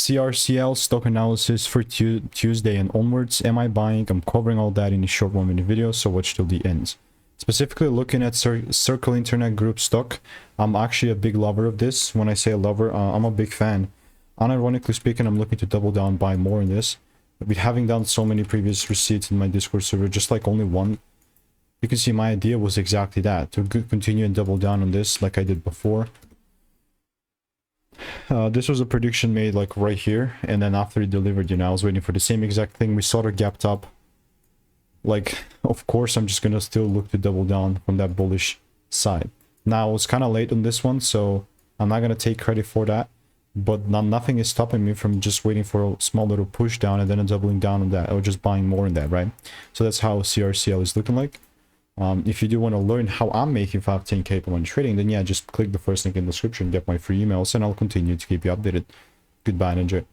CRCL stock analysis for Tuesday and onwards. Am I buying? I'm covering all that in a short 1-minute video, so watch till the end. Specifically looking at Circle Internet Group stock, I'm actually a big lover of this. When I say a lover, I'm a big fan. Unironically speaking, I'm looking to double down, buy more in this. With having done so many previous receipts in my Discord server, just like only one, you can see my idea was exactly that, to continue and double down on this like I did before. This was a prediction made like right here, and then after it delivered, you know, I was waiting for the same exact thing. We sort of gapped up. Like, of course, I'm just gonna still look to double down from that bullish side. Now, I was kind of late on this one, so I'm not gonna take credit for that. But nothing is stopping me from just waiting for a small little push down and then doubling down on that, or just buying more in that, right? So that's how CRCL is looking like. If you do want to learn how I'm making 5-10K per month trading, then yeah, just click the first link in the description, get my free emails, and I'll continue to keep you updated. Goodbye and enjoy.